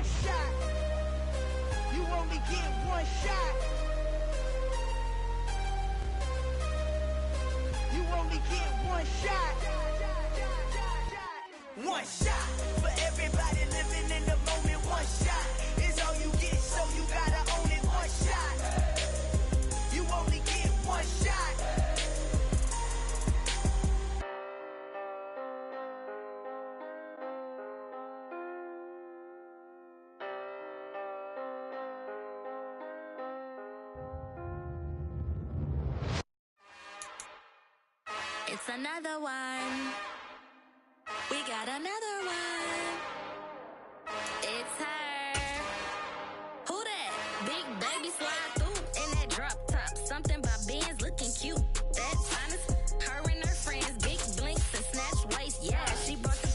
one shot. You only get one shot. You only get one shot. One shot for everybody living in the moment. One shot is all you get, so you gotta own it. One shot. You only get one shot. It's another one. We got another one. It's her. Who that? Big baby slide through in that drop top. Something about Benz looking cute. That's honest. Her and her friends, big blinks and snatch waist. Yeah, she brought the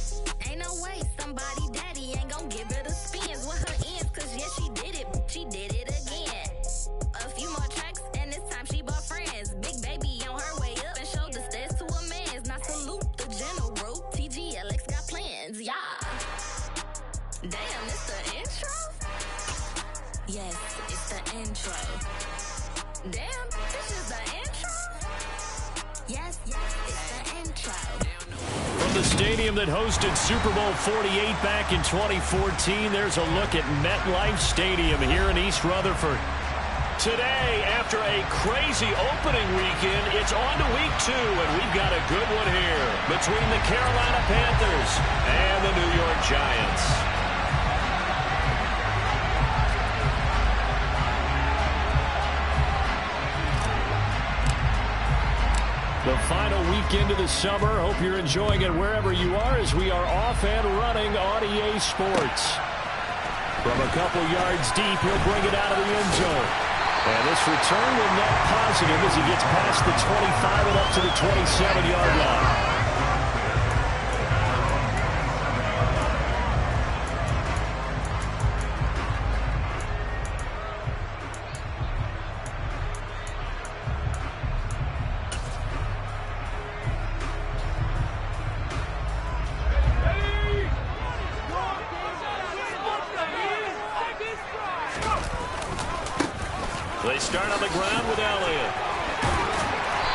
ain't no way. Somebody daddy ain't gon' give her the spins with her ends. Cause yeah, she did it. She did it again. A few more tracks and this time she bought friends. Big baby on her way up and showed the stairs to a man's. Now salute the general. TGLX got plans, yeah. Damn, it's the intro? Yes, it's the intro. Damn, this is the intro? Yes, it's the intro. From the stadium that hosted Super Bowl 48 back in 2014, there's a look at MetLife Stadium here in East Rutherford. Today, after a crazy opening weekend, it's on to week 2, and we've got a good one here between the Carolina Panthers and the New York Giants. The final weekend of the summer. Hope you're enjoying it wherever you are as we are off and running on EA Sports. From a couple yards deep, he'll bring it out of the end zone. And this return will net positive as he gets past the 25 and up to the 27-yard line. They start on the ground with Elliott.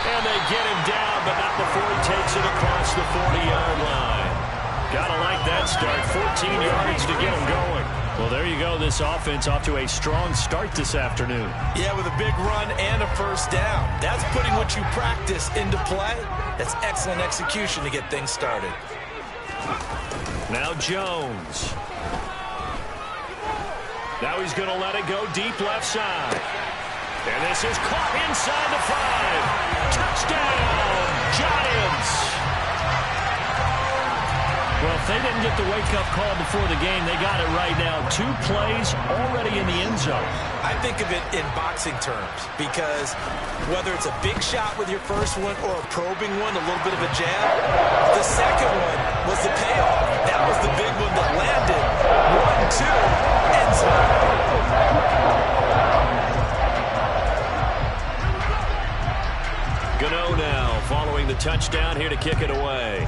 And they get him down, but not before he takes it across the 40-yard line. Gotta like that start. 14 yards to get him going. Well, there you go. This offense off to a strong start this afternoon. Yeah, with a big run and a first down. That's putting what you practice into play. That's excellent execution to get things started. Now Jones. Now he's going to let it go deep left side. And this is caught inside the 5. Touchdown, Giants. Well, if they didn't get the wake-up call before the game, they got it right now. 2 plays already in the end zone. I think of it in boxing terms because whether it's a big shot with your first one or a probing one, a little bit of a jab, the second one was the payoff. That was the big one that landed. 1-2, end zone. Gano now following the touchdown here to kick it away.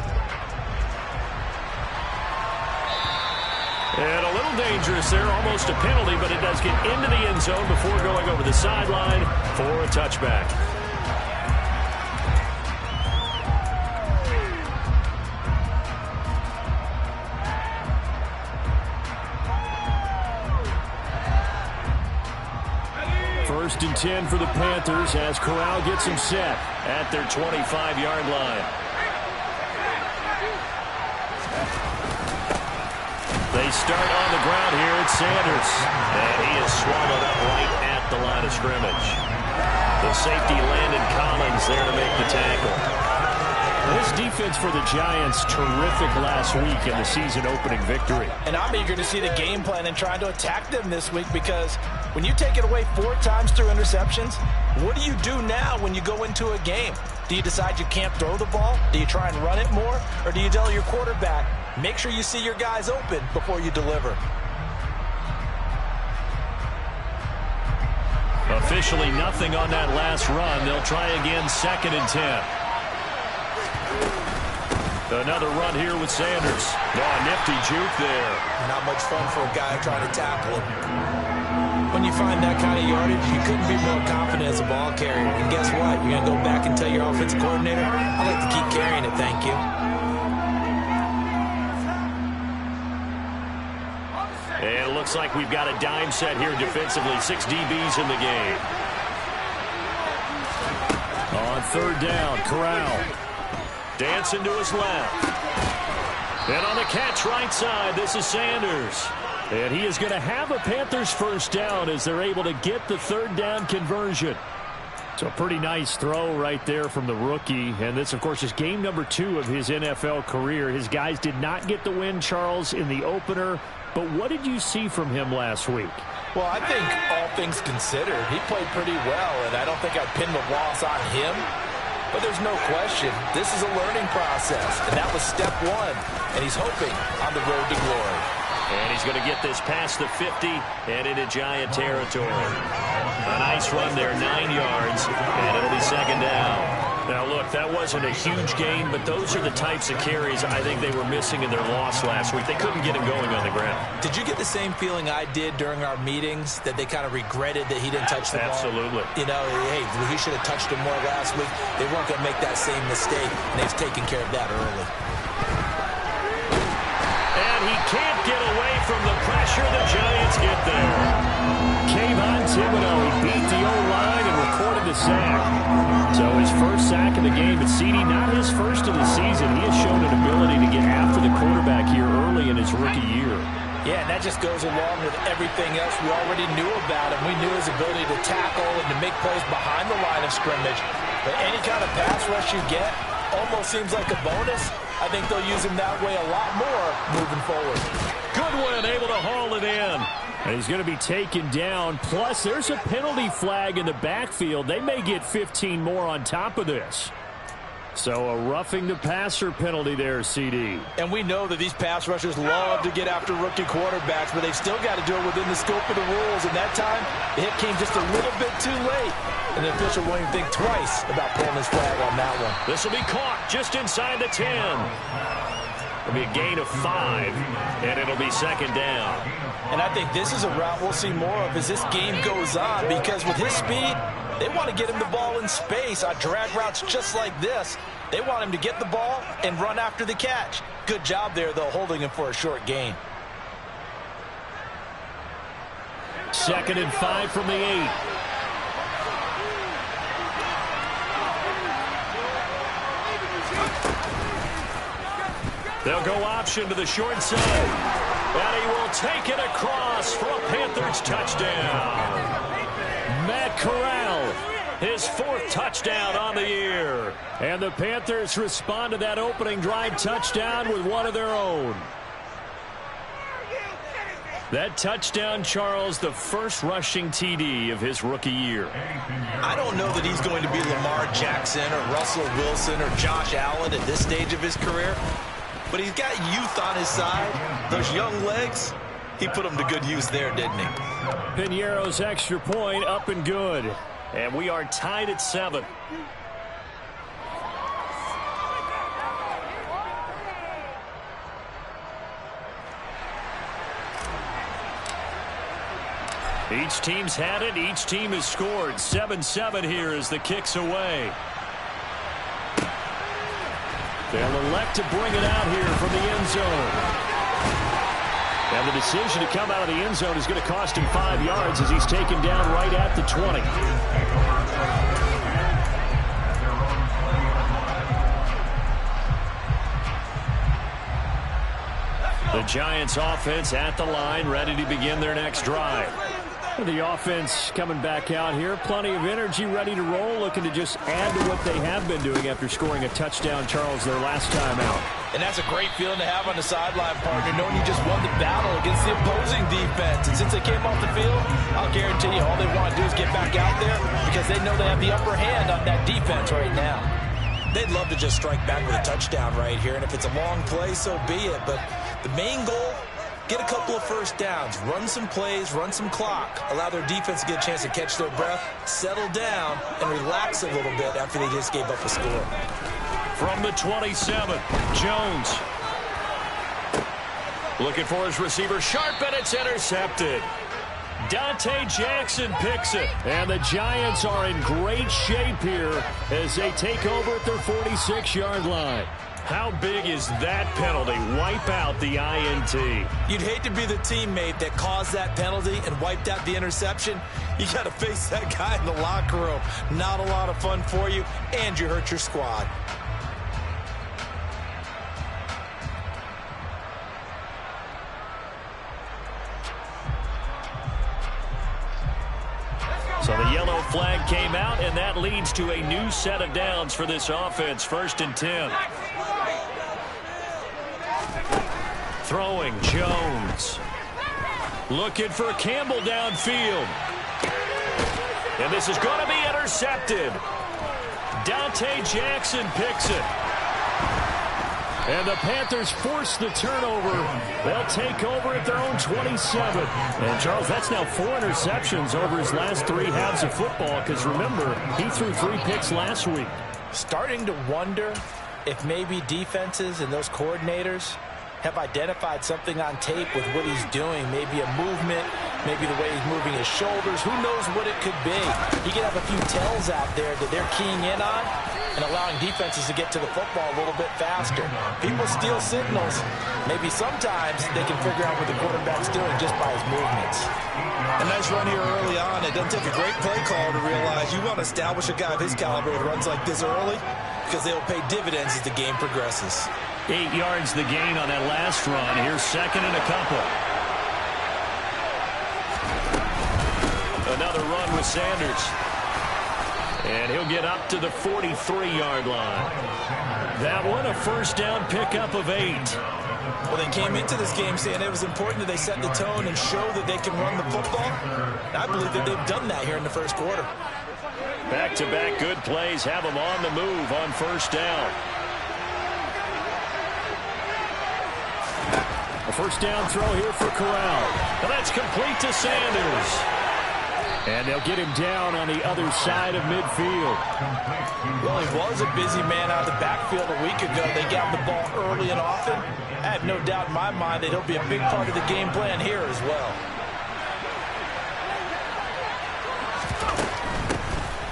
And a little dangerous there, almost a penalty, but it does get into the end zone before going over the sideline for a touchback. First and 10 for the Panthers as Corral gets him set at their 25-yard line. They start on the ground here at Sanders. And he is swallowed up right at the line of scrimmage. The safety Landon Collins there to make the tackle. This defense for the Giants, terrific last week in the season-opening victory. And I'm eager to see the game plan and trying to attack them this week because when you take it away 4 times through interceptions, what do you do now when you go into a game? Do you decide you can't throw the ball? Do you try and run it more? Or do you tell your quarterback, make sure you see your guys open before you deliver? Officially nothing on that last run. They'll try again, 2nd and 10. Another run here with Sanders. Oh, nifty juke there. Not much fun for a guy trying to tackle him. When you find that kind of yardage, you couldn't be more confident as a ball carrier. And guess what? You're going to go back and tell your offensive coordinator, I'd like to keep carrying it, thank you. And it looks like we've got a dime set here defensively. 6 DBs in the game. On third down, Corral. Dancing to his left. And on the catch right side, this is Sanders. And he is going to have a Panthers first down as they're able to get the third down conversion. So a pretty nice throw right there from the rookie. And this, of course, is game number 2 of his NFL career. His guys did not get the win, Charles, in the opener. But what did you see from him last week? Well, I think all things considered, he played pretty well. And I don't think I'd pin the loss on him. But there's no question, this is a learning process. And that was step 1. And he's hoping on the road to glory. And he's going to get this past the 50 and into Giant territory. A nice run there, 9 yards, and it'll be second down. Now, look, that wasn't a huge gain, but those are the types of carries I think they were missing in their loss last week. They couldn't get him going on the ground. Did you get the same feeling I did during our meetings, that they kind of regretted that he didn't touch the ball? Absolutely. You know, hey, he should have touched him more last week. They weren't going to make that same mistake, and they've taken care of that early. He can't get away from the pressure. The Giants get there. Kayvon Thibodeau, he beat the O-line and recorded the sack. So his first sack of the game, but CD, not his first of the season. He has shown an ability to get after the quarterback here early in his rookie year. Yeah, and that just goes along with everything else we already knew about him. We knew his ability to tackle and to make plays behind the line of scrimmage. But any kind of pass rush you get almost seems like a bonus. I think they'll use him that way a lot more moving forward. Goodwin able to haul it in. And he's going to be taken down. Plus, there's a penalty flag in the backfield. They may get 15 more on top of this. So a roughing the passer penalty there, CD. And we know that these pass rushers love to get after rookie quarterbacks, but they've still got to do it within the scope of the rules. And that time, the hit came just a little bit too late. And the official won't even think twice about pulling his flag on that one. This will be caught just inside the 10. It'll be a gain of 5, and it'll be second down. And I think this is a route we'll see more of as this game goes on, because with his speed, they want to get him the ball in space on drag routes just like this. They want him to get the ball and run after the catch. Good job there, though, holding him for a short gain. Second and 5 from the 8. They'll go option to the short side. And he will take it across for a Panthers touchdown. Matt Corral, his 4th touchdown on the year. And the Panthers respond to that opening drive touchdown with one of their own. That touchdown, Charles, the first rushing TD of his rookie year. I don't know that he's going to be Lamar Jackson or Russell Wilson or Josh Allen at this stage of his career. But he's got youth on his side. Those young legs, he put them to good use there, didn't he? Piñeiro's extra point up and good. And we are tied at 7. Each team's had it. Each team has scored. 7-7 here as the kick's away. They'll elect to bring it out here from the end zone. And the decision to come out of the end zone is going to cost him 5 yards as he's taken down right at the 20. The Giants offense at the line, ready to begin their next drive. The offense coming back out here. Plenty of energy, ready to roll, looking to just add to what they have been doing after scoring a touchdown, Charles, their last time out. And that's a great feeling to have on the sideline, partner, knowing you just won the battle against the opposing defense. And since they came off the field, I'll guarantee you all they want to do is get back out there because they know they have the upper hand on that defense right now. They'd love to just strike back with a touchdown right here. And if it's a long play, so be it. But the main goal, get a couple of first downs, run some plays, run some clock, allow their defense to get a chance to catch their breath, settle down, and relax a little bit after they just gave up a score. From the 27, Jones. Looking for his receiver, sharp, and it's intercepted. Dante Jackson picks it. And the Giants are in great shape here as they take over at their 46-yard line. How big is that penalty? Wipe out the INT. You'd hate to be the teammate that caused that penalty and wiped out the interception. You got to face that guy in the locker room. Not a lot of fun for you, and you hurt your squad. So the yellow flag came out, and that leads to a new set of downs for this offense. 1st and 10. Throwing, Jones. Looking for Campbell downfield. And this is going to be intercepted. Dante Jackson picks it. And the Panthers force the turnover. They'll take over at their own 27. And, Charles, that's now 4 interceptions over his last 3 halves of football, because, remember, he threw 3 picks last week. Starting to wonder if maybe defenses and those coordinators have identified something on tape with what he's doing. Maybe a movement, maybe the way he's moving his shoulders. Who knows what it could be? He could have a few tells out there that they're keying in on and allowing defenses to get to the football a little bit faster. People steal signals. Maybe sometimes they can figure out what the quarterback's doing just by his movements. A nice run here early on. It doesn't take a great play caller to realize you want to establish a guy of his caliber that runs like this early, because they'll pay dividends as the game progresses. 8 yards the gain on that last run. Here's 2nd and a couple. Another run with Sanders. And he'll get up to the 43-yard line. That one, a 1st down pickup of 8. Well, they came into this game saying it was important that they set the tone and show that they can run the football. And I believe that they've done that here in the 1st quarter. Back-to-back good plays have them on the move on 1st down. A 1st down throw here for Corral. And that's complete to Sanders. And they'll get him down on the other side of midfield. Well, he was a busy man out of the backfield a week ago. They got the ball early and often. I have no doubt in my mind that he'll be a big part of the game plan here as well.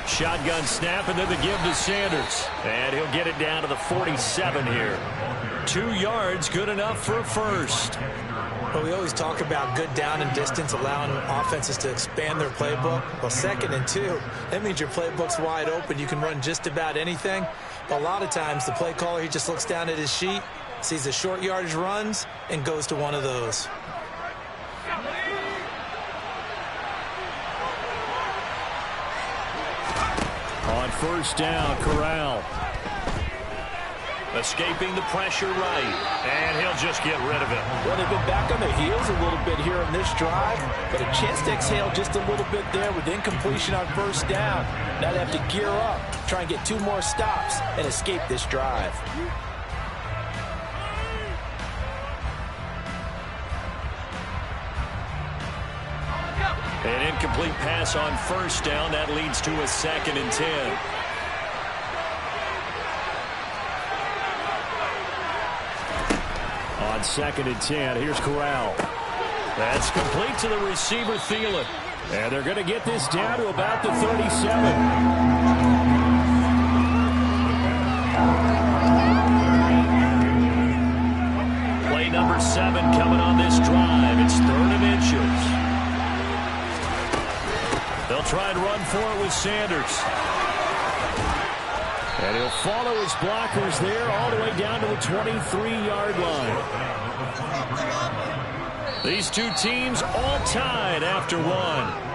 Shotgun snap, and then the give to Sanders. And he'll get it down to the 47 here. 2 yards, good enough for a 1st. Well, we always talk about good down and distance, allowing offenses to expand their playbook. Well, 2nd and 2, that means your playbook's wide open. You can run just about anything. But a lot of times, the play caller, he just looks down at his sheet, sees the short yardage runs, and goes to one of those. On 1st down, Corral. Escaping the pressure right, and he'll just get rid of it. Well, they've been back on their heels a little bit here in this drive, but a chance to exhale just a little bit there with incompletion on 1st down. Now they have to gear up, try and get 2 more stops, and escape this drive. An incomplete pass on 1st down. That leads to a 2nd and 10. On 2nd and 10, here's Corral. That's complete to the receiver, Thielen. And they're going to get this down to about the 37. Play number 7 coming on this drive. It's 3rd and inches. They'll try and run for it with Sanders. And he'll follow his blockers there all the way down to the 23-yard line. These 2 teams all tied after 1.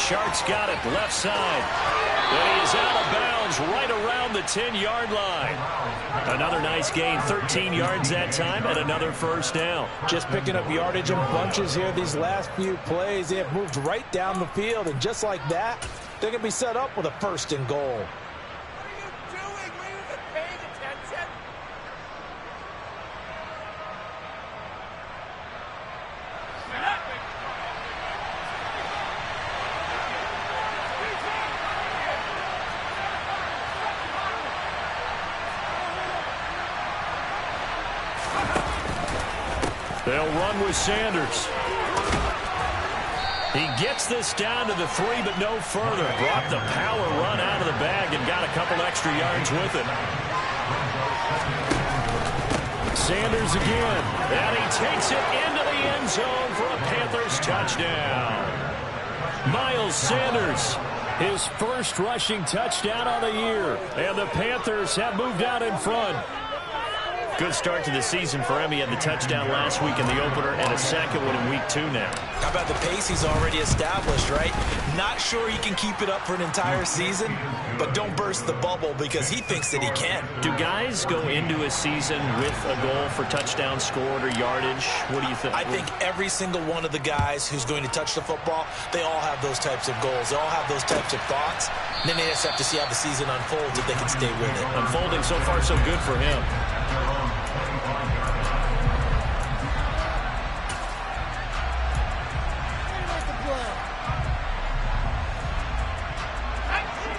Shark's got it, left side. And he is out of bounds right around the 10-yard line. Another nice gain, 13 yards that time, and another first down. Just picking up yardage in bunches here these last few plays. They have moved right down the field, and just like that, they're going to be set up with a first and goal. They'll run with Sanders. He gets this down to the 3, but no further. Brought the power run out of the bag and got a couple extra yards with it. Sanders again. And he takes it into the end zone for a Panthers touchdown. Miles Sanders, his first rushing touchdown of the year. And the Panthers have moved out in front. Good start to the season for him. He had the touchdown last week in the opener and a second one in week 2 now. How about the pace he's already established, right? Not sure he can keep it up for an entire season, but don't burst the bubble because he thinks that he can. Do guys go into a season with a goal for touchdown scored or yardage? What do you think? I think every single one of the guys who's going to touch the football, they all have those types of goals. They all have those types of thoughts. And then they just have to see how the season unfolds if they can stay with it. Unfolding so far so good for him.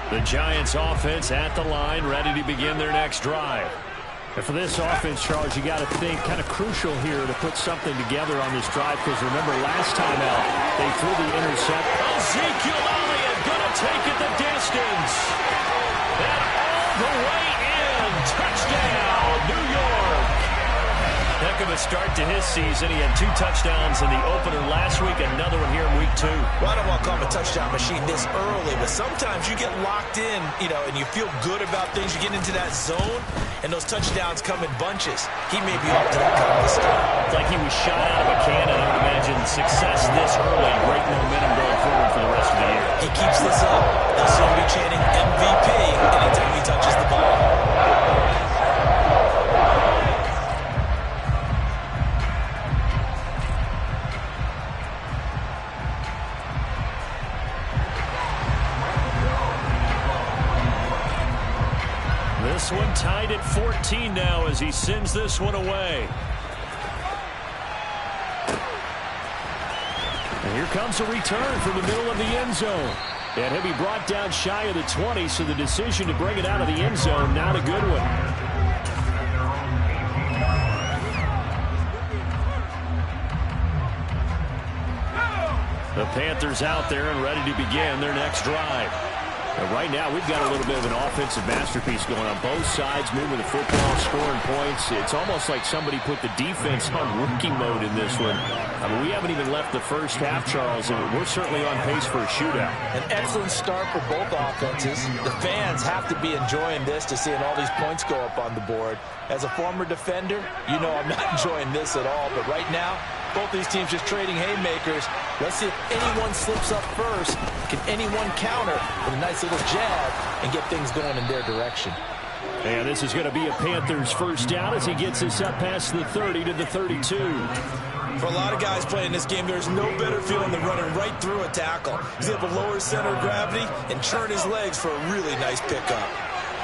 The Giants offense at the line, ready to begin their next drive. And for this offense, Charles, you got to think kind of crucial here to put something together on this drive, because remember last time out, they threw the intercept. Ezekiel Elliott going to take it the distance. And all the way in. Touchdown, New York. Heck of a start to his season. He had 2 touchdowns in the opener last week, another one here in week 2. Well, I don't want to call him a touchdown machine this early, but sometimes you get locked in, and you feel good about things. You get into that zone, and those touchdowns come in bunches. He may be off to that kind of a start. It's like he was shot out of a cannon. I would imagine success this early. Great momentum going forward for the rest of the year. He keeps this up. They'll soon be chanting MVP anytime he touches the ball. This one tied at 14 now as he sends this one away. And here comes a return from the middle of the end zone. And he'll be brought down shy of the 20, so the decision to bring it out of the end zone, not a good one. The Panthers out there and ready to begin their next drive. And right now, we've got a little bit of an offensive masterpiece going on. Both sides moving the football, scoring points. It's almost like somebody put the defense on rookie mode in this one. I mean, we haven't even left the first half, Charles, and we're certainly on pace for a shootout. An excellent start for both offenses. The fans have to be enjoying this to seeing all these points go up on the board. As a former defender, you know I'm not enjoying this at all. But right now, both these teams just trading haymakers. Let's see if anyone slips up first. Can anyone counter with a nice little jab and get things going in their direction? And this is going to be a Panthers first down as he gets this up past the 30 to the 32. For a lot of guys playing this game, there's no better feeling than running right through a tackle. He's able to lower his center of gravity and turn his legs for a really nice pickup.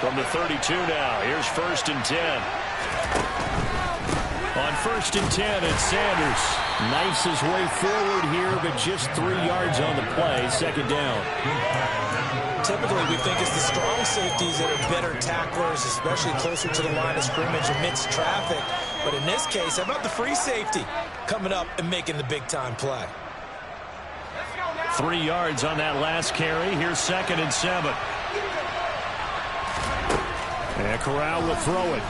From the 32 now, here's 1st and 10. On 1st and 10, it's Sanders. Knifes his way forward here, but just 3 yards on the play. 2nd down. Typically, we think it's the strong safeties that are better tacklers, especially closer to the line of scrimmage amidst traffic. But in this case, how about the free safety coming up and making the big-time play? 3 yards on that last carry. Here's 2nd and 7. And Corral will throw it.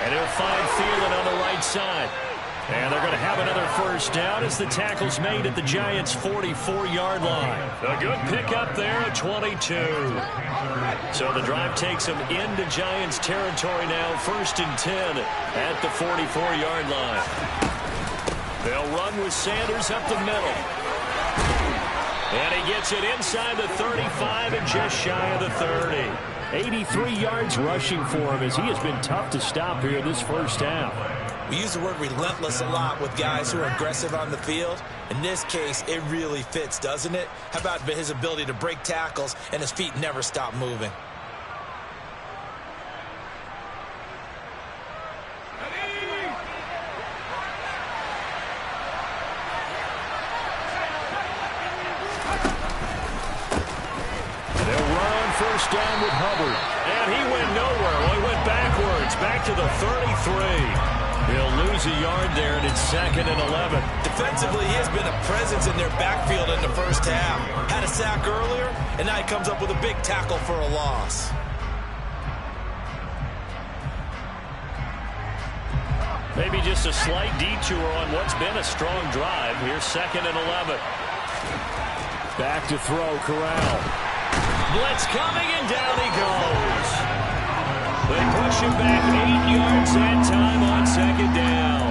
And he'll find Thielen on the right side. And they're going to have another first down as the tackle's made at the Giants' 44-yard line. A good pickup there at 22. So the drive takes them into Giants territory now. 1st and 10 at the 44-yard line. They'll run with Sanders up the middle. And he gets it inside the 35 and just shy of the 30. 83 yards rushing for him as he has been tough to stop here this first half. We use the word relentless a lot with guys who are aggressive on the field. In this case, it really fits, doesn't it? How about his ability to break tackles and his feet never stop moving? First down with Hubbard. And he went nowhere. Well, he went backwards. Back to the 33. He'll lose a yard there, and it's 2nd and 11. Defensively, he has been a presence in their backfield in the first half. Had a sack earlier, and now he comes up with a big tackle for a loss. Maybe just a slight detour on what's been a strong drive. Here's 2nd and 11. Back to throw, Corral. Blitz coming, and down he goes. They push him back 8 yards that time on 2nd down.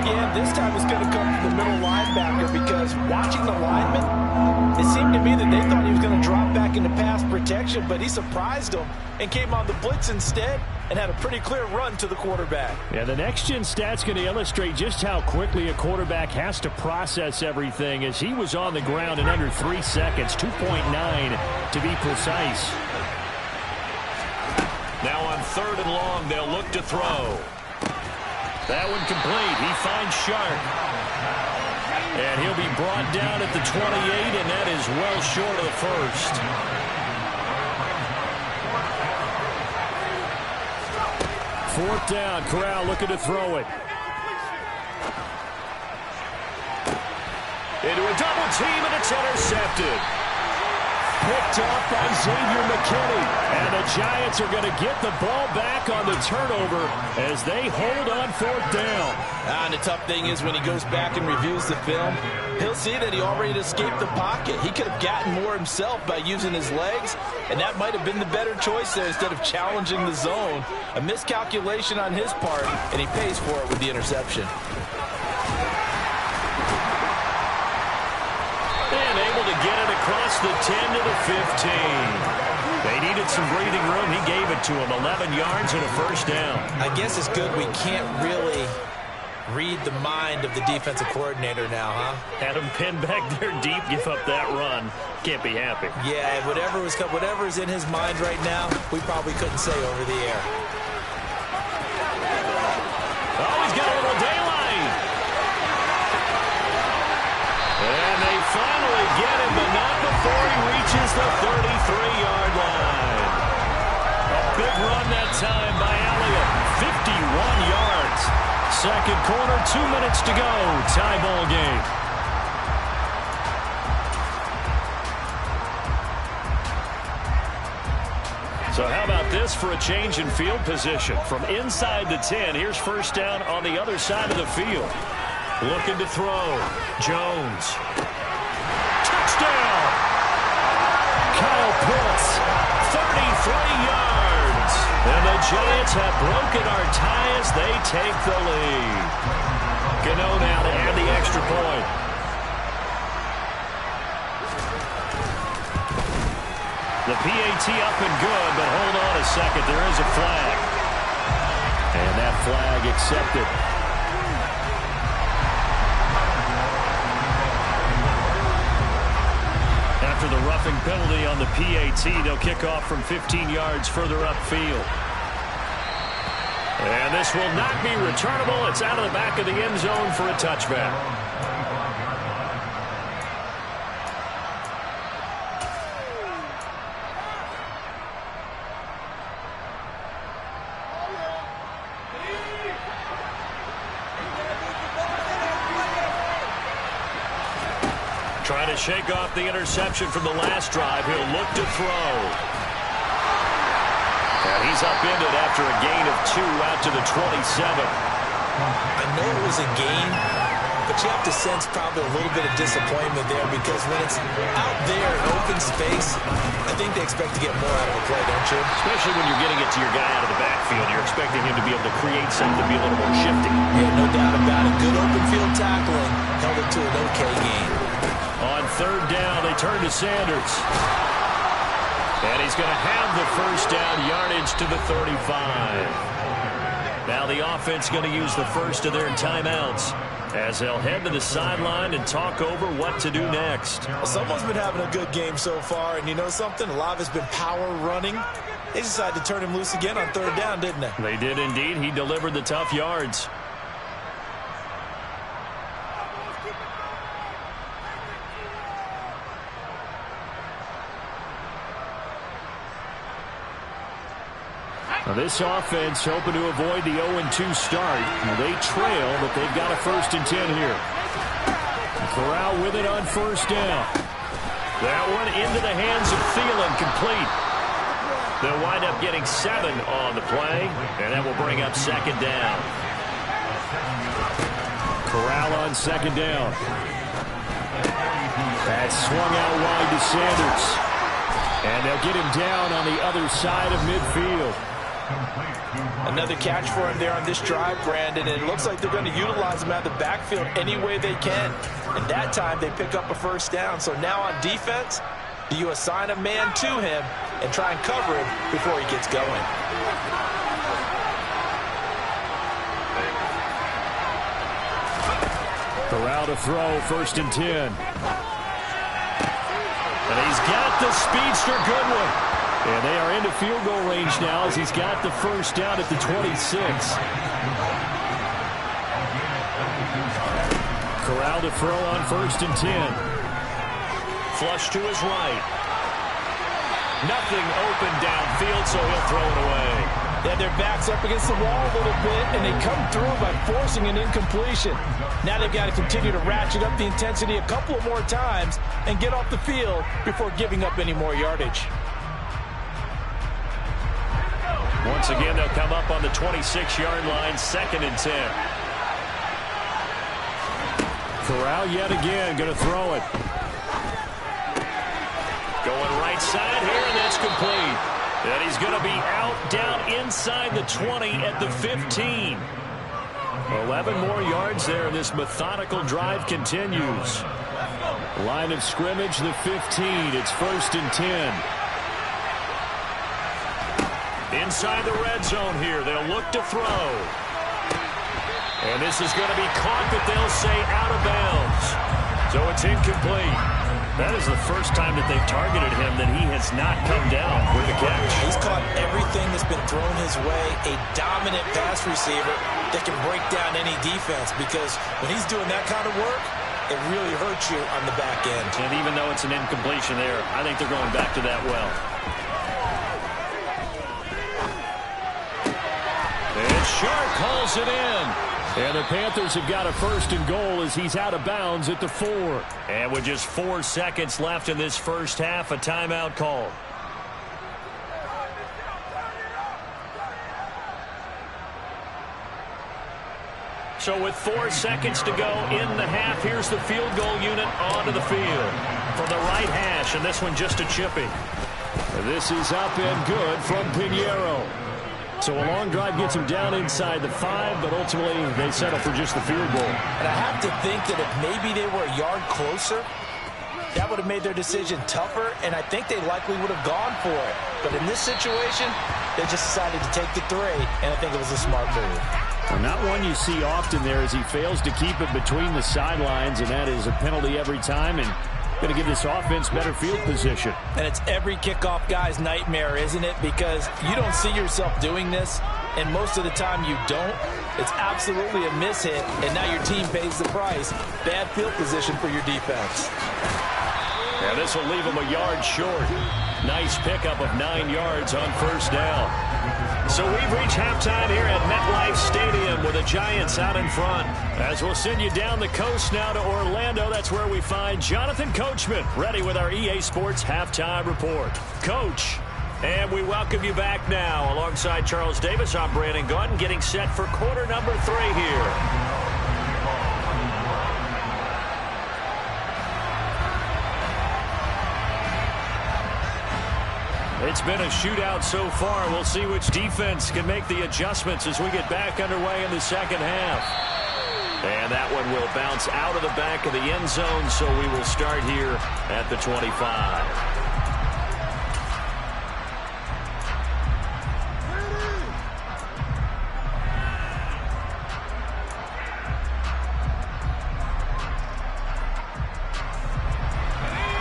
Yeah, this time it's going to come from the middle linebacker because watching the lineman, it seemed to me that they thought he was going to drop back into pass protection, but he surprised them and came on the blitz instead and had a pretty clear run to the quarterback. Yeah, the next-gen stat's going to illustrate just how quickly a quarterback has to process everything as he was on the ground in under 3 seconds, 2.9 to be precise. Now on 3rd and long, they'll look to throw. That one complete. He finds Sharp. And he'll be brought down at the 28, and that is well short of the first. Fourth down, Corral looking to throw it. Into a double team, and it's intercepted. Picked off by Xavier McKinney. And the Giants are going to get the ball back on the turnover as they hold on 4th down. And the tough thing is when he goes back and reviews the film, he'll see that he already escaped the pocket. He could have gotten more himself by using his legs, and that might have been the better choice there instead of challenging the zone. A miscalculation on his part, and he pays for it with the interception. And able to get it across the 10 to the 15. They needed some breathing room. He gave it to them. 11 yards and a first down. I guess it's good we can't really read the mind of the defensive coordinator now, huh? Had him pinned back there deep, give up that run. Can't be happy. Yeah, whatever's in his mind right now, we probably couldn't say over the air. Oh, he's got a little daylight. And they finally get him, but not before he reaches the 33-yard line. A big run that time by Elliott. 51 yards. Second quarter, 2 minutes to go. Tie ball game. So how about this for a change in field position? From inside the 10, here's first down on the other side of the field. Looking to throw. Jones. Touchdown! Kyle Pitts, 33 yards. And the Giants have broken our tie as they take the lead. Gano now to add the extra point. The PAT up and good, but hold on a second. There is a flag. And that flag accepted. After the roughing penalty on the PAT, they'll kick off from 15 yards further upfield. And this will not be returnable. It's out of the back of the end zone for a touchback. Trying to shake off the interception from the last drive. He'll look to throw. And he's upended after a gain of 2 out to the 27. I know it was a gain, but you have to sense probably a little bit of disappointment there because when it's out there in open space, I think they expect to get more out of a play, don't you? Especially when you're getting it to your guy out of the backfield. You're expecting him to be able to create something, to be a little more shifty. Yeah, no doubt about it. Good open field tackle. to an okay game. On third down, they turn to Sanders. And he's going to have the first down, yardage to the 35. Now the offense going to use the first of their timeouts as they'll head to the sideline and talk over what to do next. Well, someone's been having a good game so far, and you know something? A lot of it's been power running. They decided to turn him loose again on third down, didn't they? They did indeed. He delivered the tough yards. Now this offense hoping to avoid the 0-2 start. They trail, but they've got a 1st and 10 here. Corral with it on first down. That one into the hands of Thielen, complete. They'll wind up getting 7 on the play, and that will bring up second down. Corral on second down. That's swung out wide to Sanders. And they'll get him down on the other side of midfield. Another catch for him there on this drive, Brandon, and it looks like they're going to utilize him out of the backfield any way they can. And that time they pick up a first down. So now on defense, do you assign a man to him and try and cover him before he gets going? Corral to throw, 1st and 10. And he's got the speedster Goodwin. And they are into field goal range now as he's got the first down at the 26. Corral to throw on 1st and 10. Flush to his right. Nothing open downfield, so he'll throw it away. Yeah, their backs up against the wall a little bit, and they come through by forcing an incompletion. Now they've got to continue to ratchet up the intensity a couple of more times and get off the field before giving up any more yardage. Once again, they'll come up on the 26-yard line, 2nd and 10. Corral yet again going to throw it. Going right side here, and that's complete. And he's going to be out down inside the 20 at the 15. 11 more yards there, and this methodical drive continues. Line of scrimmage, the 15. It's 1st and 10. Inside the red zone here, they'll look to throw. And this is going to be caught, but they'll say out of bounds. So it's incomplete. That is the first time that they've targeted him that he has not come down with a catch. He's caught everything that's been thrown his way. A dominant pass receiver that can break down any defense, because when he's doing that kind of work, it really hurts you on the back end. And even though it's an incompletion there, I think they're going back to that well. And Sharp calls it in. And the Panthers have got a 1st and goal as he's out of bounds at the 4. And with just 4 seconds left in this first half, a timeout call. So with 4 seconds to go in the half, here's the field goal unit onto the field from the right hash, and this one just a chipping. This is up and good from Pinheiro. So a long drive gets him down inside the 5, but ultimately they settle for just the field goal. And I have to think that if maybe they were a yard closer, that would have made their decision tougher, and I think they likely would have gone for it. But in this situation, they just decided to take the 3, and I think it was a smart move. Well, not one you see often there as he fails to keep it between the sidelines, and that is a penalty every time, and going to give this offense better field position. And it's every kickoff guy's nightmare, isn't it? Because you don't see yourself doing this, and most of the time you don't. It's absolutely a mishit, and now your team pays the price. Bad field position for your defense. Yeah, this will leave him a yard short. Nice pickup of 9 yards on first down. So we've reached halftime here at MetLife Stadium with the Giants out in front. As we'll send you down the coast now to Orlando, that's where we find Jonathan Coachman ready with our EA Sports Halftime Report. Coach, and we welcome you back now. Alongside Charles Davis, I'm Brandon Gaudin, getting set for quarter number 3 here. It's been a shootout so far. We'll see which defense can make the adjustments as we get back underway in the second half. And that one will bounce out of the back of the end zone, so we will start here at the 25.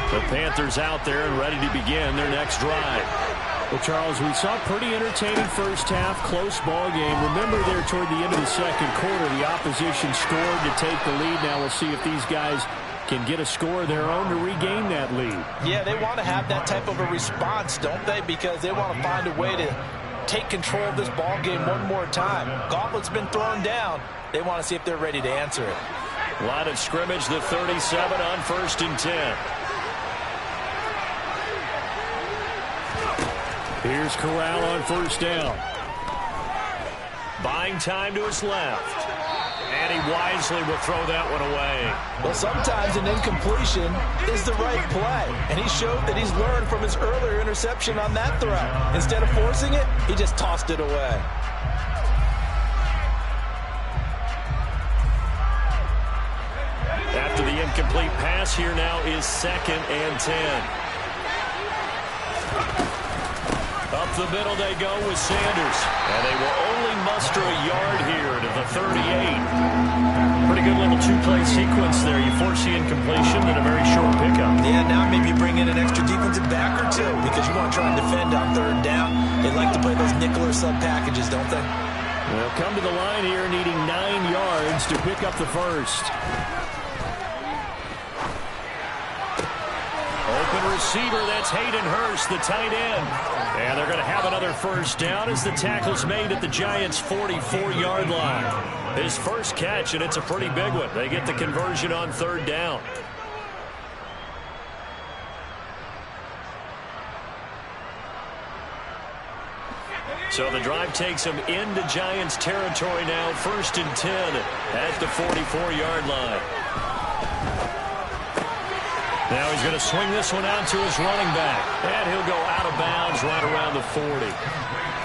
The Panthers out there and ready to begin their next drive. Well, Charles, we saw a pretty entertaining first half, close ball game. Remember there toward the end of the second quarter, the opposition scored to take the lead. Now we'll see if these guys can get a score of their own to regain that lead. Yeah, they want to have that type of a response, don't they? Because they want to find a way to take control of this ball game one more time. Gauntlet's been thrown down. They want to see if they're ready to answer it. Line of scrimmage, the 37 on 1st and 10. Here's Corral on 1st down. Buying time to his left. And he wisely will throw that one away. Well, sometimes an incompletion is the right play. And he showed that he's learned from his earlier interception on that throw. Instead of forcing it, he just tossed it away. After the incomplete pass, here now is 2nd and 10. Up the middle they go with Sanders. And they will only muster a yard here to the 38. Pretty good little two-play sequence there. You force the incompletion and a very short pickup. Yeah, now maybe you bring in an extra defensive back or two because you want to try and defend on 3rd down. They like to play those nickel or sub packages, don't they? Well, come to the line here needing 9 yards to pick up the first. Open receiver, that's Hayden Hurst, the tight end. And they're going to have another first down as the tackle's made at the Giants' 44-yard line. His first catch, and it's a pretty big one. They get the conversion on 3rd down. So the drive takes them into Giants territory now. 1st and 10 at the 44-yard line. Now he's going to swing this one out to his running back. And he'll go out of bounds right around the 40.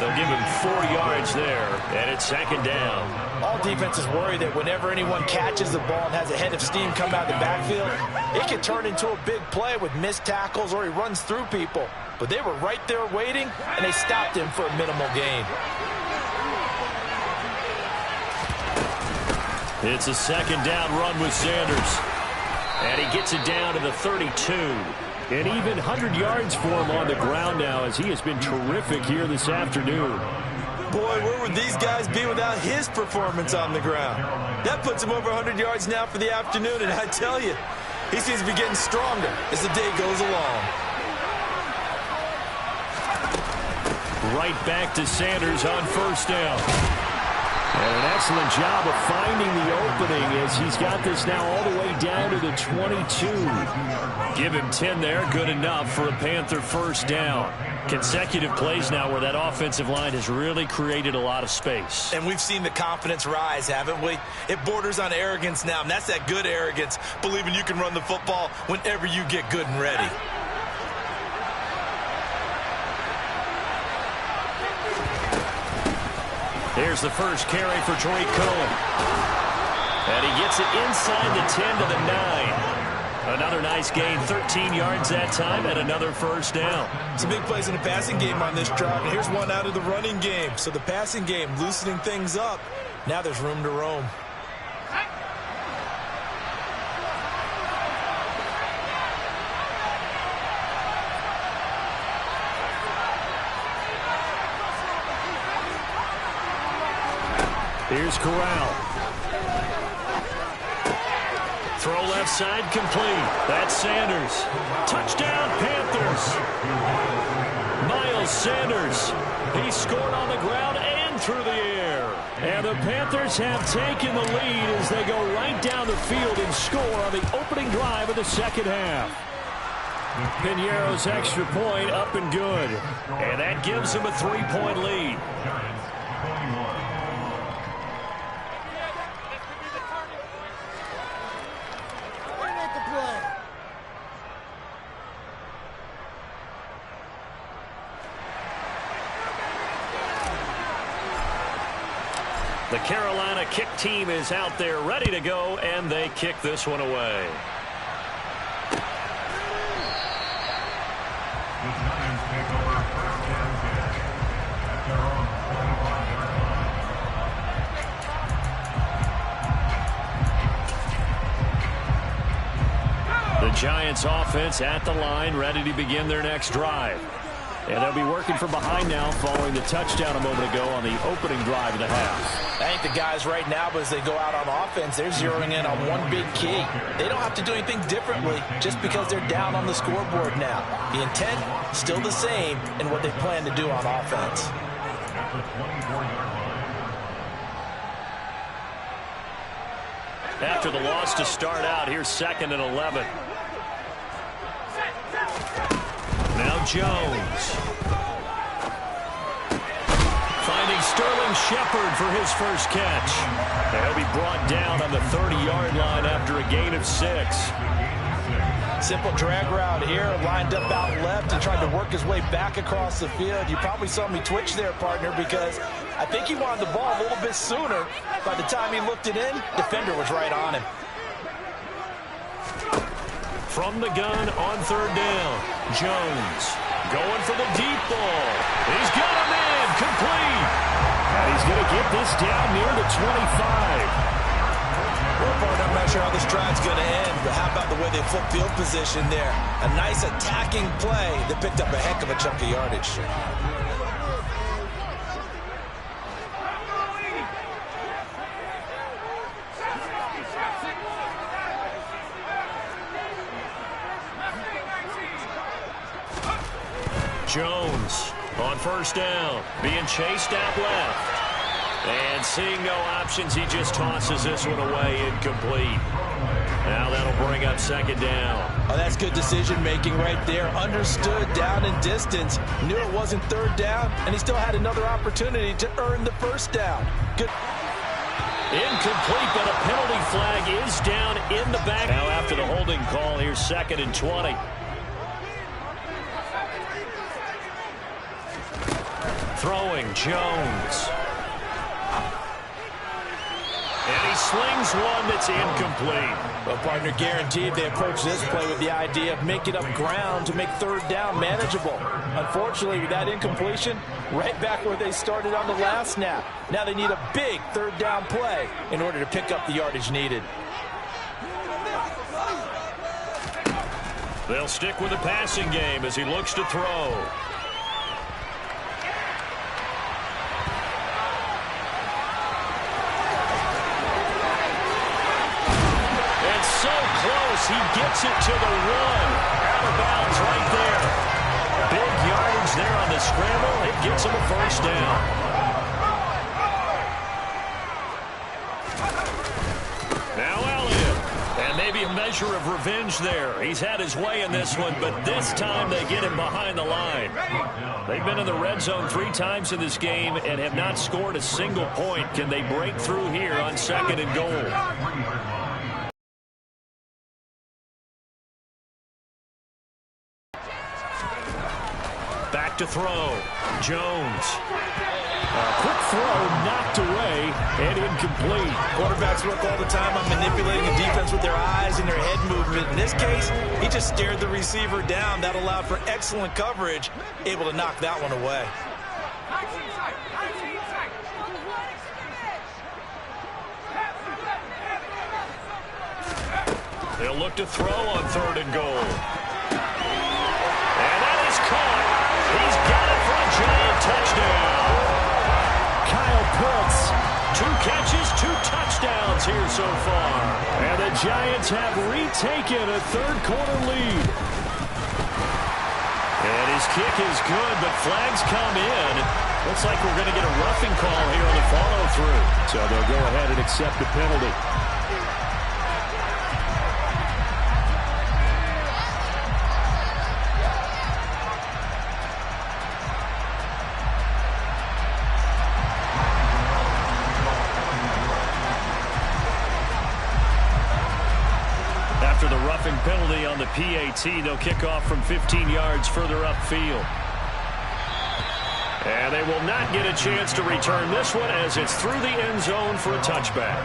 They'll give him 4 yards there, and it's 2nd down. All defenses worry that whenever anyone catches the ball and has a head of steam come out of the backfield, it can turn into a big play with missed tackles or he runs through people. But they were right there waiting, and they stopped him for a minimal gain. It's a 2nd down run with Sanders. And he gets it down to the 32. And even 100 yards for him on the ground now as he has been terrific here this afternoon. Boy, where would these guys be without his performance on the ground? That puts him over 100 yards now for the afternoon, and I tell you, he seems to be getting stronger as the day goes along. Right back to Sanders on 1st down. And an excellent job of finding the opening as he's got this now all the way down to the 22. Give him 10 there, good enough for a Panther first down. Consecutive plays now where that offensive line has really created a lot of space. And we've seen the confidence rise, haven't we? It borders on arrogance now, and that's that good arrogance, believing you can run the football whenever you get good and ready. Here's the first carry for Tariq Cohen. And he gets it inside the 10 to the 9. Another nice gain, 13 yards that time, and another first down. Some big plays in the passing game on this drive, and here's one out of the running game. So the passing game loosening things up. Now there's room to roam. Here's Corral. Throw left side complete. That's Sanders. Touchdown, Panthers. Miles Sanders. He scored on the ground and through the air. And the Panthers have taken the lead as they go right down the field and score on the opening drive of the second half. Piñeiro's extra point up and good. And that gives him a 3-point lead. The Carolina kick team is out there ready to go, and they kick this one away. The Giants offense at the line, ready to begin their next drive. And they'll be working from behind now following the touchdown a moment ago on the opening drive of the half. I think the guys right now, as they go out on offense, they're zeroing in on one big key. They don't have to do anything differently just because they're down on the scoreboard now. The intent, still the same in what they plan to do on offense. After the loss to start out, here's 2nd and 11. Now Jones. Finding Sterling Shepard for his first catch. He'll be brought down on the 30-yard line after a gain of 6. Simple drag route here, lined up out left and tried to work his way back across the field. You probably saw me twitch there, partner, because I think he wanted the ball a little bit sooner. By the time he looked it in, defender was right on him. From the gun on 3rd down, Jones going for the deep ball. He's got a man complete. And he's going to get this down near the 25. Well, partner, I'm not sure how this drive's going to end, but how about the way they flip field position there? A nice attacking play that picked up a heck of a chunk of yardage. Jones on 1st down, being chased out left. And seeing no options, he just tosses this one away, incomplete. Now that'll bring up 2nd down. Oh, that's good decision-making right there. Understood down and distance. Knew it wasn't 3rd down, and he still had another opportunity to earn the 1st down. Good. Incomplete, but a penalty flag is down in the back. Now after the holding call, here's 2nd and 20. Throwing, Jones. And he slings one that's incomplete. Well, partner, guaranteed they approach this play with the idea of making up ground to make 3rd down manageable. Unfortunately, with that incompletion, right back where they started on the last snap. Now they need a big 3rd down play in order to pick up the yardage needed. They'll stick with the passing game as he looks to throw. He gets it to the 1. Out of bounds right there. Big yardage there on the scramble. It gets him a 1st down. Now Elliott. And maybe a measure of revenge there. He's had his way in this one, but this time they get him behind the line. They've been in the red zone 3 times in this game and have not scored a single point. Can they break through here on 2nd and goal? Back to throw. Jones. A quick throw knocked away and incomplete. Quarterbacks work all the time on manipulating the defense with their eyes and their head movement. In this case, he just stared the receiver down. That allowed for excellent coverage, able to knock that one away. They'll look to throw on 3rd and goal. And that is caught. He's got it for a giant touchdown. Kyle Pitts, 2 catches, 2 touchdowns here so far. And the Giants have retaken a 3rd quarter lead. And his kick is good, but flags come in. Looks like we're going to get a roughing call here on the follow-through. So they'll go ahead and accept the penalty. After the roughing penalty on the PAT, they'll kick off from 15 yards further upfield. And they will not get a chance to return this one as it's through the end zone for a touchback.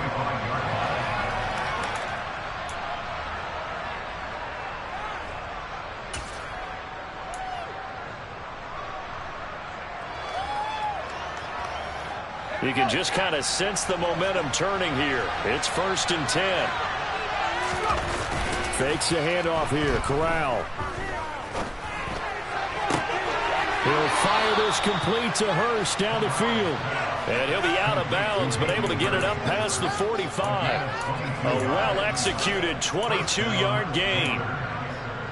You can just kind of sense the momentum turning here. It's 1st and 10. Fakes the handoff here. Corral. He'll fire this complete to Hurst down the field. And he'll be out of bounds, but able to get it up past the 45. A well-executed 22-yard gain.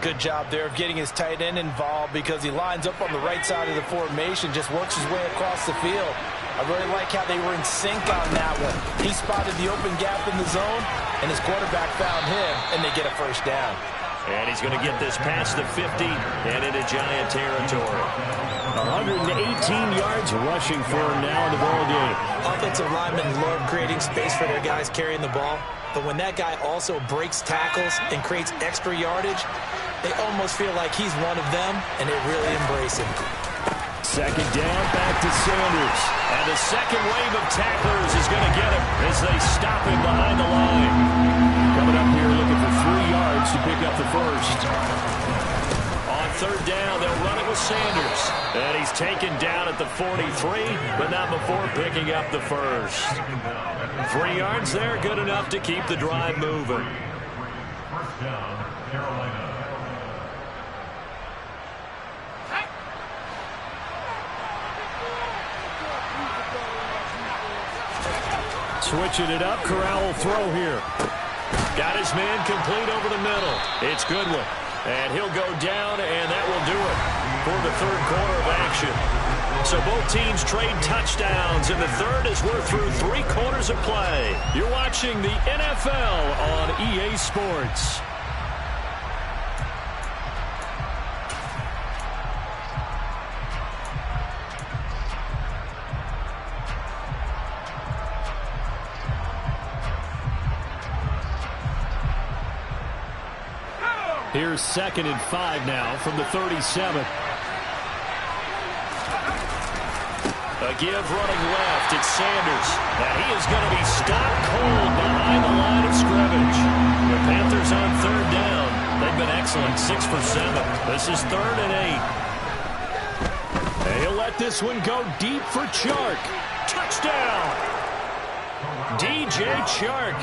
Good job there of getting his tight end involved because he lines up on the right side of the formation, just works his way across the field. I really like how they were in sync on that one. He spotted the open gap in the zone, and his quarterback found him, and they get a first down. And he's going to get this past the 50 and into Giant territory. 118 yards rushing for him now in the ball game. Offensive linemen love creating space for their guys carrying the ball, but when that guy also breaks tackles and creates extra yardage, they almost feel like he's one of them, and they really embrace him. Second down, back to Sanders. And the second wave of tacklers is going to get him as they stop him behind the line. Coming up here looking for 3 yards to pick up the first. On third down, they'll run it with Sanders. And he's taken down at the 43, but not before picking up the first. 3 yards there, good enough to keep the drive moving. First down, Carolina. Switching it up, Corral will throw here. Got his man complete over the middle. It's Goodwin. And he'll go down, and that will do it for the third quarter of action. So both teams trade touchdowns in the third as we're through 3 quarters of play. You're watching the NFL on EA Sports. Here's 2nd and 5 now from the 37. A give running left. It's Sanders. And he is going to be stopped cold behind the line of scrimmage. The Panthers on third down. They've been excellent, 6 for 7. This is 3rd and 8. And he'll let this one go deep for Chark. Touchdown! DJ Chark,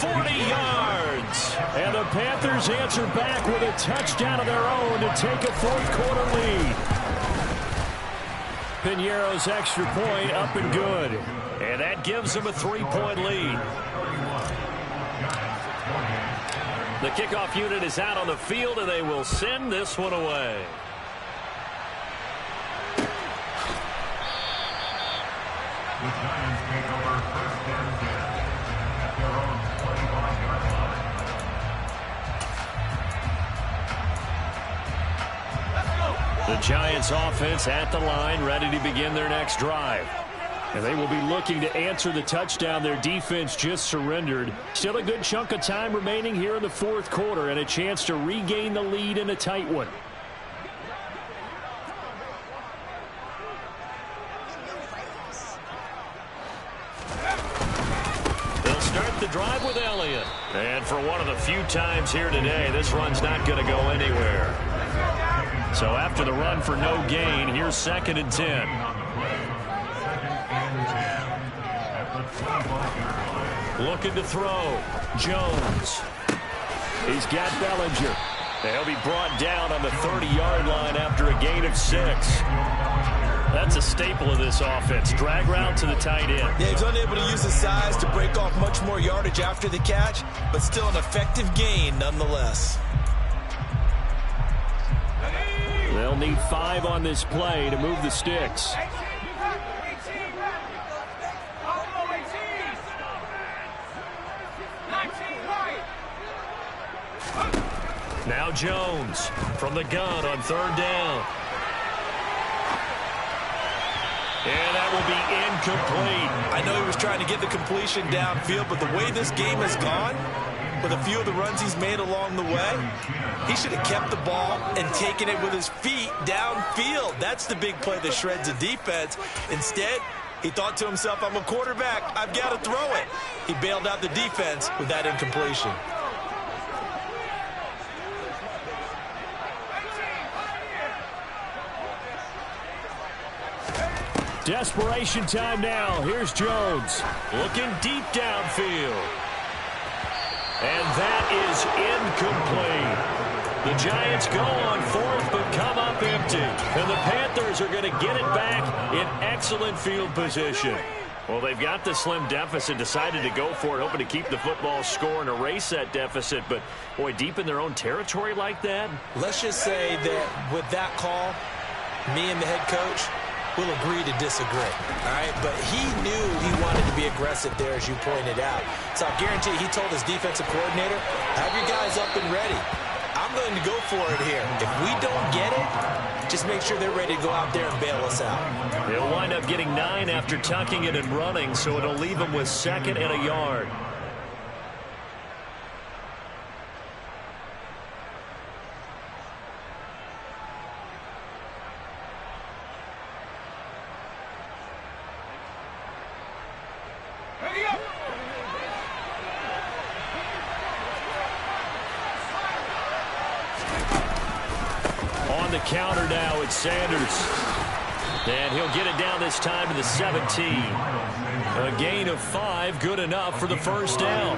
40 yards. And the Panthers answer back with a touchdown of their own to take a fourth quarter lead. Piñeiro's extra point up and good. And that gives them a 3-point lead. The kickoff unit is out on the field, and they will send this one away. The Giants take over first and 10 at their own 25-yard line. The Giants offense at the line, ready to begin their next drive. And they will be looking to answer the touchdown their defense just surrendered. Still a good chunk of time remaining here in the fourth quarter and a chance to regain the lead in a tight one. The drive with Elliott. And for one of the few times here today, this run's not going to go anywhere. So after the run for no gain, here's 2nd and 10. Looking to throw. Jones. He's got Bellinger. He'll be brought down on the 30-yard line after a gain of 6. That's a staple of this offense. Drag route to the tight end. Yeah, he's unable to use his size to break off much more yardage after the catch, but still an effective gain nonetheless. They'll need 5 on this play to move the sticks. Now Jones from the gun on third down. And that will be incomplete. I know he was trying to get the completion downfield, but the way this game has gone, with a few of the runs he's made along the way. He should have kept the ball and taken it with his feet downfield. That's the big play that shreds a defense. Instead, he thought to himself, I'm a quarterback, I've got to throw it. He bailed out the defense with that incompletion. Desperation time now. Here's Jones looking deep downfield. And that is incomplete. The Giants go on fourth but come up empty. And the Panthers are going to get it back in excellent field position. Well, they've got the slim deficit, decided to go for it, hoping to keep the football score and erase that deficit. But, boy, deep in their own territory like that. Let's just say that with that call, me and the head coach will agree to disagree, all right? But he knew he wanted to be aggressive there, as you pointed out. So I guarantee he told his defensive coordinator, have your guys up and ready. I'm going to go for it here. If we don't get it, just make sure they're ready to go out there and bail us out. They'll wind up getting 9 after tucking it and running, so it'll leave them with 2nd and a yard. On the counter now, it's Sanders. And he'll get it down this time to the 17. A gain of 5, good enough for the first down.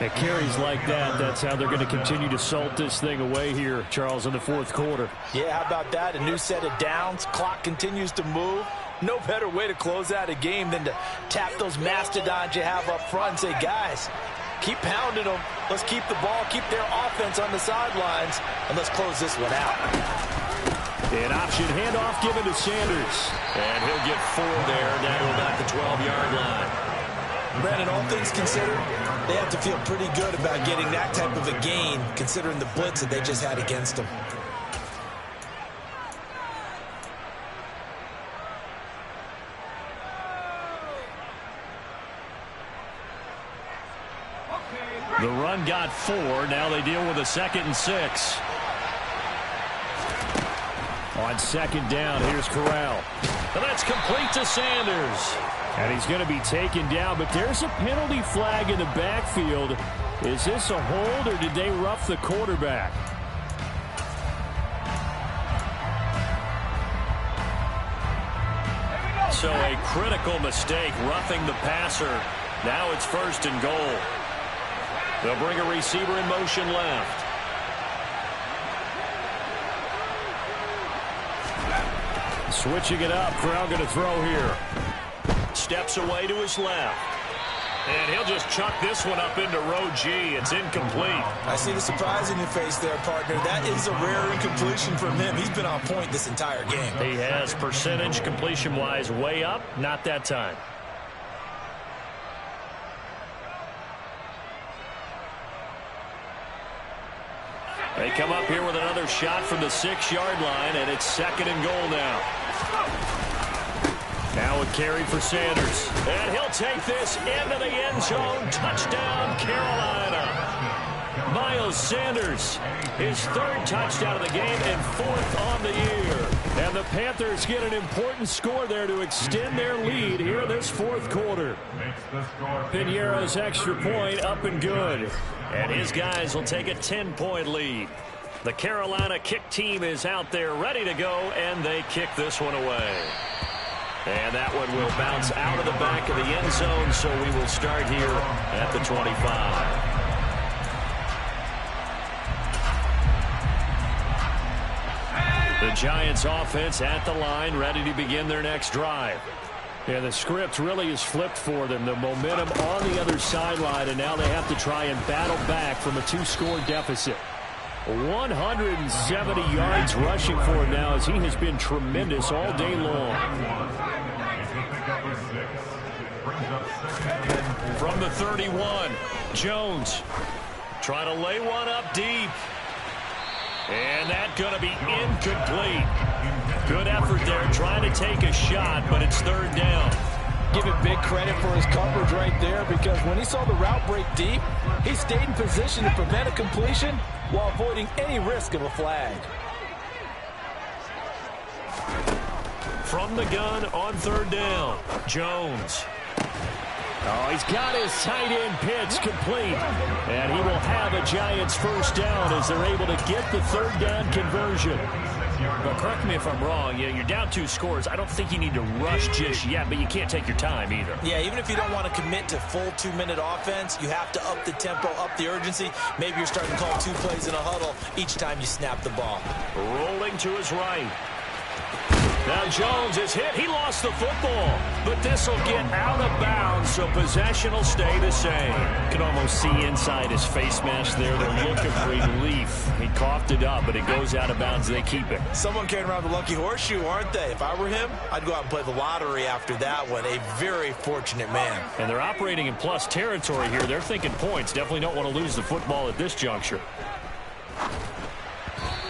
At carries like that, that's how they're going to continue to salt this thing away here, Charles, in the fourth quarter. Yeah, how about that? A new set of downs. Clock continues to move. No better way to close out a game than to tap those mastodons you have up front and say, guys, keep pounding them. Let's keep the ball, keep their offense on the sidelines, and let's close this one out. An option handoff given to Sanders. And he'll get 4 there, down to about the 12-yard line. Brandon, all things considered, they have to feel pretty good about getting that type of a gain, considering the blitz that they just had against them. The run got 4. Now they deal with a 2nd and 6. On 2nd down, here's Corral. And that's complete to Sanders. And he's going to be taken down, but there's a penalty flag in the backfield. Is this a hold, or did they rough the quarterback? So a critical mistake, roughing the passer. Now it's 1st and goal. They'll bring a receiver in motion left. Switching it up. Corral going to throw here. Steps away to his left. And he'll just chuck this one up into row G. It's incomplete. I see the surprise in your face there, partner. That is a rare incompletion from him. He's been on point this entire game. He has, percentage completion-wise way up. Not that time. They come up here with another shot from the 6-yard line, and it's 2nd and goal now. Now a carry for Sanders. And he'll take this into the end zone. Touchdown, Carolina. Miles Sanders, his 3rd touchdown of the game and 4th on the year. And the Panthers get an important score there to extend their lead here this 4th quarter. Pinheiro's extra point up and good. And his guys will take a 10-point lead. The Carolina kick team is out there ready to go, and they kick this one away. And that one will bounce out of the back of the end zone, so we will start here at the 25. The Giants offense at the line, ready to begin their next drive. Yeah, the script really is flipped for them. The momentum on the other sideline, and now they have to try and battle back from a 2-score deficit. 170 yards rushing for him now, as he has been tremendous all day long. From the 31, Jones trying to lay one up deep. And that's going to be incomplete. Good effort there, trying to take a shot, but it's 3rd down. Give him big credit for his coverage right there, because when he saw the route break deep, he stayed in position to prevent a completion while avoiding any risk of a flag. From the gun on third down, Jones. Oh, he's got his tight end pitch complete. And he will have a Giants first down as they're able to get the third down conversion. But correct me if I'm wrong, you're down 2 scores. I don't think you need to rush just yet, but you can't take your time either. Yeah, even if you don't want to commit to full 2-minute offense, you have to up the tempo, up the urgency. Maybe you're starting to call 2 plays in a huddle each time you snap the ball. Rolling to his right. Now Jones is hit. He lost the football, but this will get out of bounds, so possession will stay the same. You can almost see inside his face mask there the look of relief. He coughed it up, but it goes out of bounds. They keep it. Someone carrying around the lucky horseshoe, aren't they? If I were him, I'd go out and play the lottery after that one. A very fortunate man. And they're operating in plus territory here. They're thinking points. Definitely don't want to lose the football at this juncture.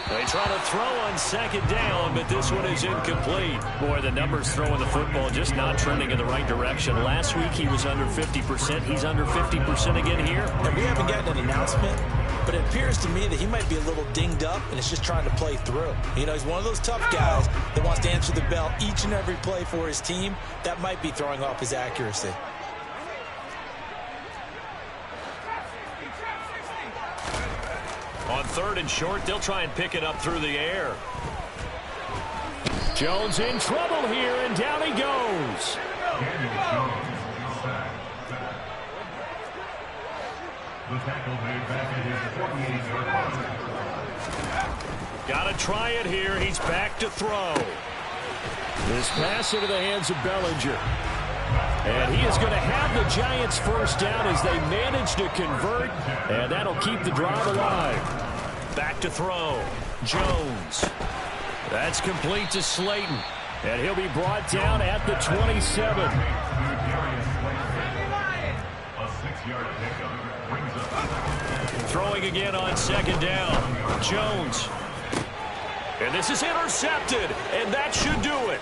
They try to throw on second down, but this one is incomplete. Boy, the numbers throwing the football just not trending in the right direction. Last week he was under 50%. He's under 50% again here. And we haven't gotten an announcement, but it appears to me that he might be a little dinged up and is just trying to play through. You know, he's one of those tough guys that wants to answer the bell each and every play for his team. That might be throwing off his accuracy. On third and short, they'll try and pick it up through the air. Jones in trouble here, and down he goes. The tackle made back at his 48-yard line. Got to try it here. He's back to throw. This pass into the hands of Bellinger. And he is going to have the Giants first down as they manage to convert, and that'll keep the drive alive. Back to throw. Jones. That's complete to Slayton, and he'll be brought down at the 27. A 6-yard pickup brings up. Throwing again on second down. Jones. And this is intercepted, and that should do it.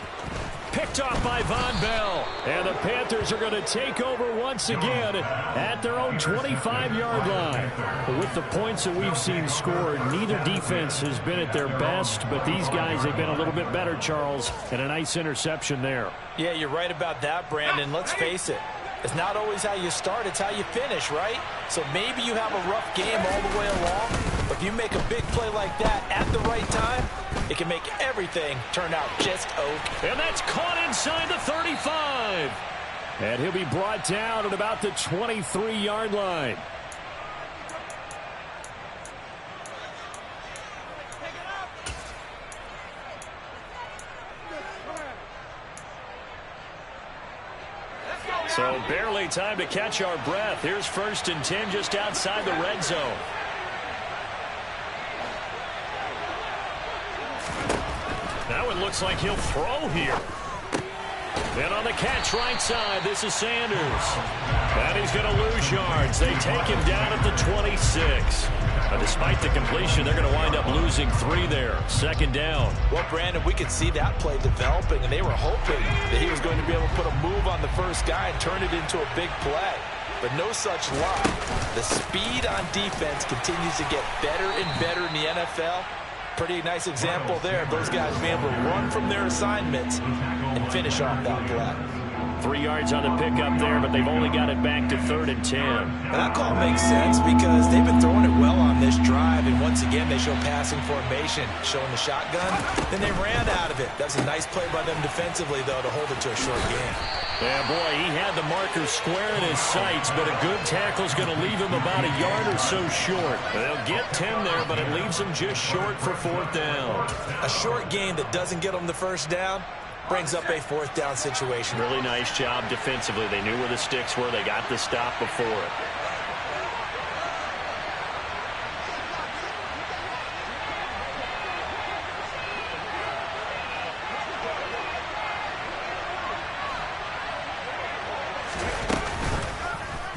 Picked off by Von Bell. And the Panthers are going to take over once again at their own 25-yard line. But with the points that we've seen scored, neither defense has been at their best, but these guys have been a little bit better, Charles, and a nice interception there. Yeah, you're right about that, Brandon. Let's face it. It's not always how you start, it's how you finish, right? So maybe you have a rough game all the way along, but if you make a big play like that at the right time, it can make everything turn out just okay. And that's caught inside the 35. And he'll be brought down at about the 23-yard line. So barely time to catch our breath. Here's 1st and 10 just outside the red zone. Now it looks like he'll throw here. And on the catch right side, this is Sanders. And he's going to lose yards. They take him down at the 26. But despite the completion, they're going to wind up losing 3 there. 2nd down. Well, Brandon, we could see that play developing, and they were hoping that he was going to be able to put a move on the first guy and turn it into a big play. But no such luck. The speed on defense continues to get better and better in the NFL. Pretty nice example there of those guys being able to run from their assignments and finish off that play. 3 yards on the pickup there, but they've only got it back to 3rd and 10. And that call makes sense because they've been throwing it well on this drive, and once again they show passing formation, showing the shotgun. Then they ran out of it. That was a nice play by them defensively, though, to hold it to a short game. Yeah, boy, he had the marker square in his sights, but a good tackle's going to leave him about a yard or so short. They'll get 10 there, but it leaves him just short for 4th down. A short gain that doesn't get them the first down brings up a 4th down situation. Really nice job defensively. They knew where the sticks were. They got the stop before it.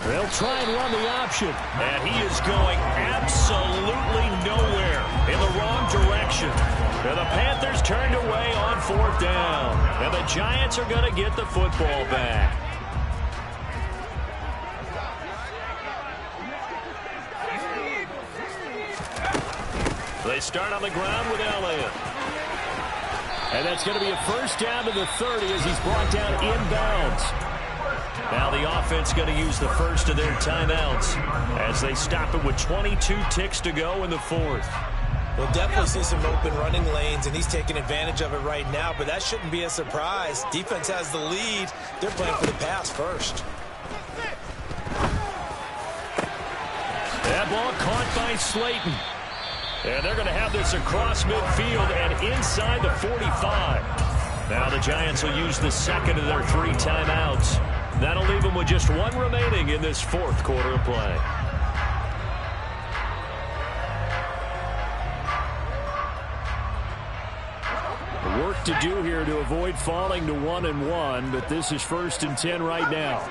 They'll try and run the option. And he is going absolutely nowhere in the wrong direction. And the Panthers turned away on 4th down. And the Giants are going to get the football back. They start on the ground with Elliott. And that's going to be a first down to the 30 as he's brought down inbounds. Now the offense going to use the first of their timeouts as they stop it with 22 ticks to go in the fourth. We'll definitely see some open running lanes, and he's taking advantage of it right now, but that shouldn't be a surprise. Defense has the lead. They're playing for the pass first. That ball caught by Slayton. And they're going to have this across midfield and inside the 45. Now the Giants will use the second of their 3 timeouts. That'll leave them with just 1 remaining in this fourth quarter of play. Work to do here to avoid falling to 1-1, but this is 1st and 10 right now.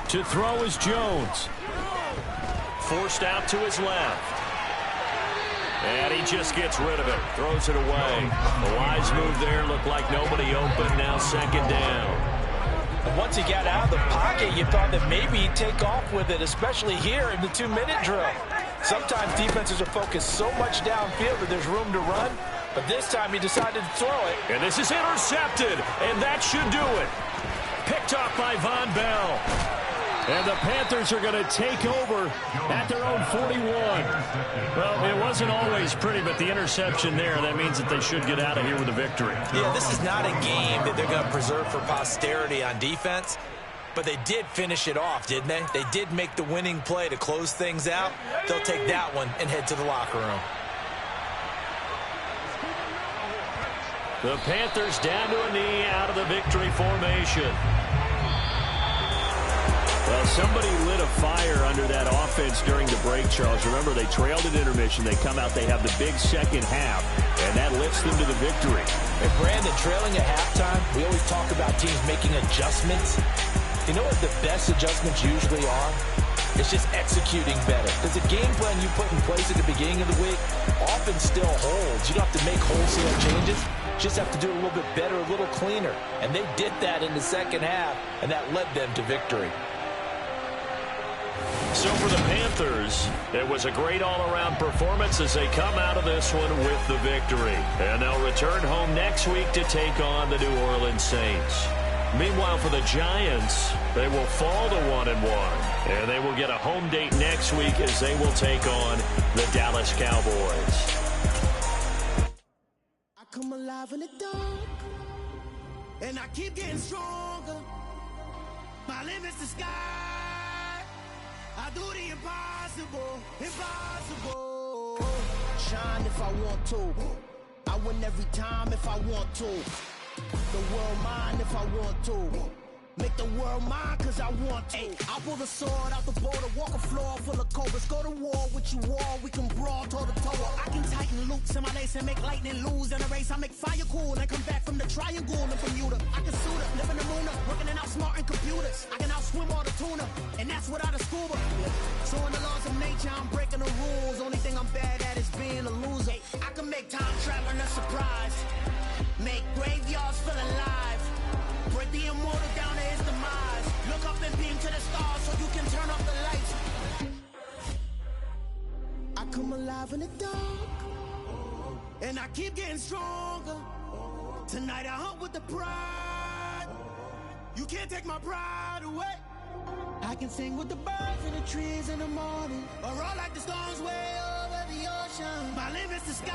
To throw is Jones. Forced out to his left. And he just gets rid of it. Throws it away. A wise move there. Looked like nobody open. Now 2nd down. And once he got out of the pocket, you thought that maybe he'd take off with it, especially here in the 2-minute drill. Sometimes defenses are focused so much downfield that there's room to run, but this time he decided to throw it. And this is intercepted, and that should do it. Picked off by Von Bell. And the Panthers are going to take over at their own 41. Well, it wasn't always pretty, but the interception there, that means that they should get out of here with a victory. Yeah, this is not a game that they're going to preserve for posterity on defense, but they did finish it off, didn't they? They did make the winning play to close things out. They'll take that one and head to the locker room. The Panthers down to a knee out of the victory formation. Well, somebody lit a fire under that offense during the break, Charles. Remember, they trailed at intermission. They come out, they have the big second half, and that lifts them to the victory. And Brandon, trailing at halftime, we always talk about teams making adjustments. You know what the best adjustments usually are? It's just executing better. Because the game plan you put in place at the beginning of the week often still holds. You don't have to make wholesale changes. You just have to do it a little bit better, a little cleaner. And they did that in the second half, and that led them to victory. So for the Panthers, it was a great all-around performance as they come out of this one with the victory. And they'll return home next week to take on the New Orleans Saints. Meanwhile, for the Giants, they will fall to 1-1. And they will get a home date next week as they will take on the Dallas Cowboys. I come alive in the dark, and I keep getting stronger. My limit's the sky. I do the impossible, impossible. Shine if I want to. I win every time if I want to. The world mine if I want to. Make the world mine cause I want to. I pull the sword out the border, walk a floor full of cobras. Go to war with you all, we can brawl toe to toe. I can tighten loops in my lace and make lightning lose in a race. I make fire cool and come back from the triangle in Bermuda. I can suit up, live in the moon up, working and outsmarting computers. I can outswim all the tuna, and that's without a scuba. So in the laws of nature, I'm breaking the rules. Only thing I'm bad at is being a loser. I can make time traveling a surprise. Make graveyards feel alive. Break the immortal down to his demise. Look up and beam to the stars so you can turn off the lights. I come alive in the dark, and I keep getting stronger. Tonight I hunt with the pride. You can't take my pride away. I can sing with the birds and the trees in the morning, or roll like the storms way over the ocean. My limit's the sky.